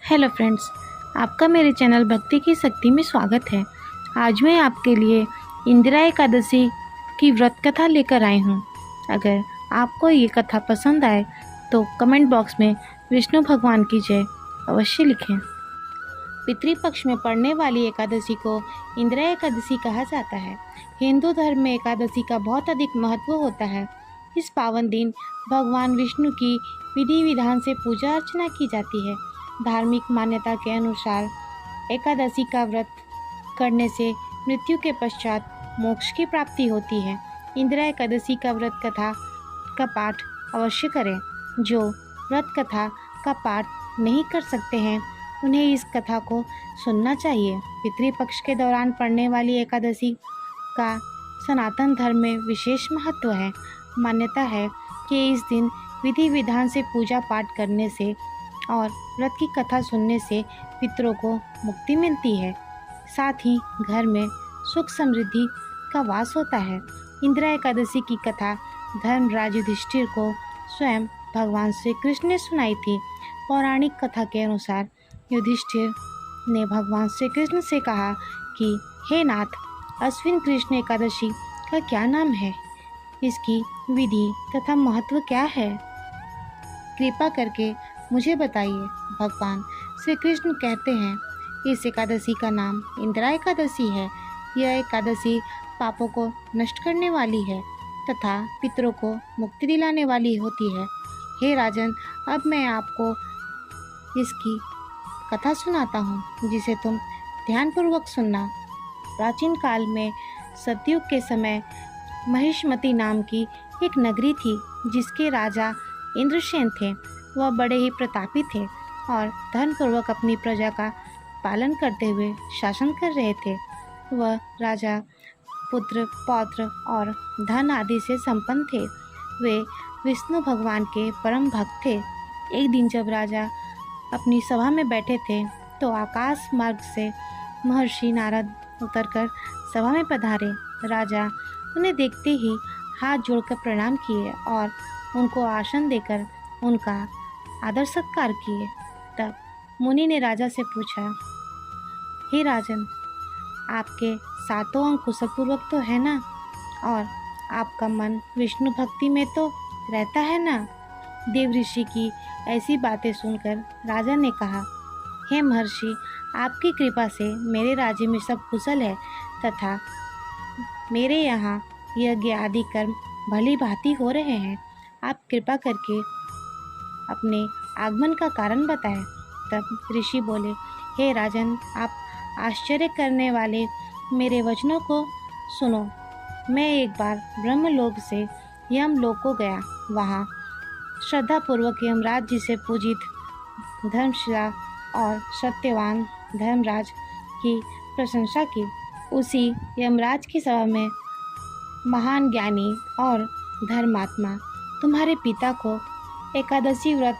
Hello friends, आपका मेरे channel भक्ति की शक्ति में स्वागत है। आज मैं आपके लिए इंदिरा एकादशी की व्रत कथा लेकर आई हूँ। अगर आपको ये कथा पसंद आए तो कमेंट बॉक्स में विष्णु भगवान की जय अवश्य लिखें। पितृपक्ष में पड़ने वाली एकादशी को इंदिरा एकादशी कहा जाता है। हिंदू धर्म में एकादशी का बहुत अधिक महत्व होता है। इस पावन दिन भगवान विष्णु की विधि विधान से पूजा अर्चना की जाती है। धार्मिक मान्यता के अनुसार एकादशी का व्रत करने से मृत्यु के पश्चात मोक्ष की प्राप्ति होती है। इंदिरा एकादशी का व्रत कथा का पाठ अवश्य करें। जो व्रत कथा का पाठ नहीं कर सकते हैं उन्हें इस कथा को सुनना चाहिए। पितृपक्ष के दौरान पड़ने वाली एकादशी का सनातन धर्म में विशेष महत्व है। मान्यता है कि इस दिन विधि विधान से पूजा पाठ करने से और व्रत की कथा सुनने से पितरों को मुक्ति मिलती है। साथ ही घर में सुख समृद्धि का वास होता है। इंदिरा एकादशी की कथा धर्मराज युधिष्ठिर को स्वयं भगवान श्री कृष्ण ने सुनाई थी। पौराणिक कथा के अनुसार युधिष्ठिर ने भगवान श्री कृष्ण से कहा कि हे नाथ, अश्विन कृष्ण एकादशी का क्या नाम है, इसकी विधि तथा महत्व क्या है, कृपा करके मुझे बताइए। भगवान श्री कृष्ण कहते हैं, इस एकादशी का नाम इंदिरा एकादशी है। यह एकादशी पापों को नष्ट करने वाली है तथा पितरों को मुक्ति दिलाने वाली होती है। हे राजन, अब मैं आपको इसकी कथा सुनाता हूँ, जिसे तुम ध्यानपूर्वक सुनना। प्राचीन काल में सतयुग के समय महिष्मती नाम की एक नगरी थी, जिसके राजा इंद्रसेन थे। वह बड़े ही प्रतापी थे और धर्मपूर्वक अपनी प्रजा का पालन करते हुए शासन कर रहे थे। वह राजा पुत्र, पौत्र और धन आदि से संपन्न थे। वे विष्णु भगवान के परम भक्त थे। एक दिन जब राजा अपनी सभा में बैठे थे तो आकाश मार्ग से महर्षि नारद उतरकर सभा में पधारे। राजा उन्हें देखते ही हाथ जोड़कर प्रणाम किए और उनको आसन देकर उनका आदर सत्कार किए। तब मुनि ने राजा से पूछा, हे राजन, आपके सातों अंग कुशलपूर्वक तो है ना, और आपका मन विष्णु भक्ति में तो रहता है ना। देव ऋषि की ऐसी बातें सुनकर राजा ने कहा, हे महर्षि, आपकी कृपा से मेरे राज्य में सब कुशल है तथा मेरे यहाँ यज्ञ आदि कर्म भली भांति हो रहे हैं। आप कृपा करके अपने आगमन का कारण बताएं। तब ऋषि बोले, हे राजन, आप आश्चर्य करने वाले मेरे वचनों को सुनो। मैं एक बार ब्रह्मलोक से यमलोक को गया। वहाँ श्रद्धापूर्वक यमराज जी से पूजित धर्मशिला और सत्यवान धर्मराज की प्रशंसा की। उसी यमराज की सभा में महान ज्ञानी और धर्मात्मा तुम्हारे पिता को एकादशी व्रत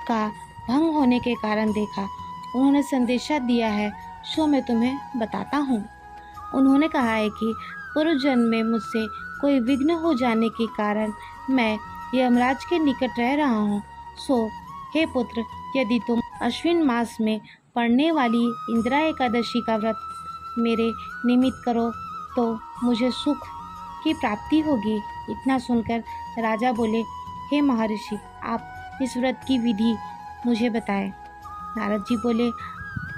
का भंग होने के कारण देखा। उन्होंने संदेशा दिया है, सो मैं तुम्हें बताता हूँ। उन्होंने कहा है कि पूर्व जन्म में मुझसे कोई विघ्न हो जाने के कारण मैं यमराज के निकट रह रहा हूँ। सो हे पुत्र, यदि तुम अश्विन मास में पड़ने वाली इंदिरा एकादशी का व्रत मेरे निमित्त करो तो मुझे सुख की प्राप्ति होगी। इतना सुनकर राजा बोले, हे महर्षि, आप इस व्रत की विधि मुझे बताएं। नारद जी बोले,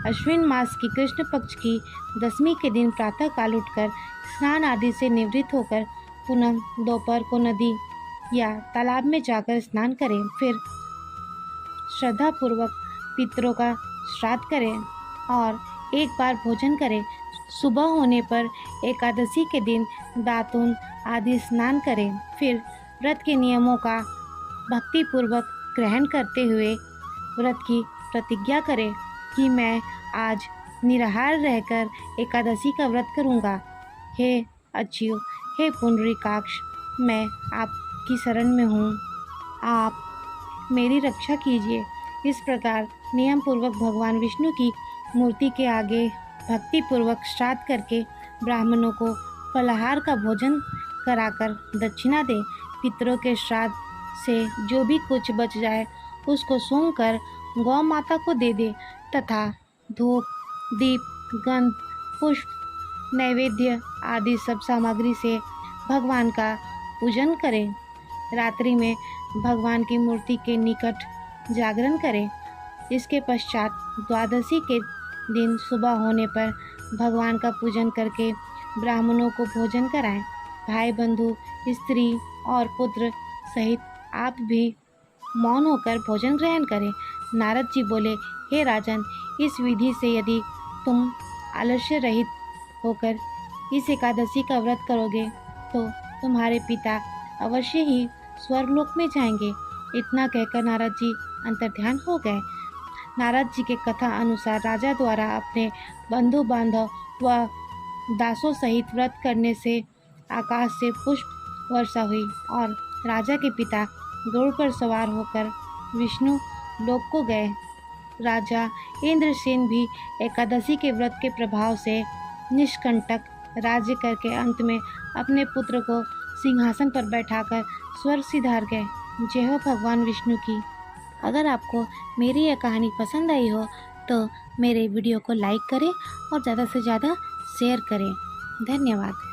अश्विन मास की कृष्ण पक्ष की दशमी के दिन प्रातः काल उठकर स्नान आदि से निवृत्त होकर पुनः दोपहर को नदी या तालाब में जाकर स्नान करें। फिर श्रद्धापूर्वक पितरों का श्राद्ध करें और एक बार भोजन करें। सुबह होने पर एकादशी के दिन दातून आदि स्नान करें। फिर व्रत के नियमों का भक्तिपूर्वक ग्रहण करते हुए व्रत की प्रतिज्ञा करें कि मैं आज निराहार रहकर एकादशी का व्रत करूँगा। हे अच्युत, हे पुंडरीकाक्ष, मैं आपकी शरण में हूँ, आप मेरी रक्षा कीजिए। इस प्रकार नियम पूर्वक भगवान विष्णु की मूर्ति के आगे भक्तिपूर्वक श्राद्ध करके ब्राह्मणों को फलाहार का भोजन कराकर दक्षिणा दे। पितरों के श्राद्ध से जो भी कुछ बच जाए उसको सूंघकर गौ माता को दे दे तथा धूप, दीप, गंध, पुष्प, नैवेद्य आदि सब सामग्री से भगवान का पूजन करें। रात्रि में भगवान की मूर्ति के निकट जागरण करें। इसके पश्चात द्वादशी के दिन सुबह होने पर भगवान का पूजन करके ब्राह्मणों को भोजन कराएं। भाई बंधु, स्त्री और पुत्र सहित आप भी मौन होकर भोजन ग्रहण करें। नारद जी बोले, हे राजन, इस विधि से यदि तुम आलस्य रहित होकर इस एकादशी का व्रत करोगे तो तुम्हारे पिता अवश्य ही स्वर्गलोक में जाएंगे। इतना कहकर नारद जी अंतर्ध्यान हो गए। नारद जी के कथा अनुसार राजा द्वारा अपने बंधु बांधव व दासों सहित व्रत करने से आकाश से पुष्प वर्षा हुई और राजा के पिता गरुड़ पर सवार होकर विष्णु लोक को गए। राजा इंद्रसेन भी एकादशी के व्रत के प्रभाव से निष्कंटक राज्य करके अंत में अपने पुत्र को सिंहासन पर बैठाकर स्वर्ग सिधार गए। जय हो भगवान विष्णु की। अगर आपको मेरी यह कहानी पसंद आई हो तो मेरे वीडियो को लाइक करें और ज़्यादा से ज़्यादा शेयर करें। धन्यवाद।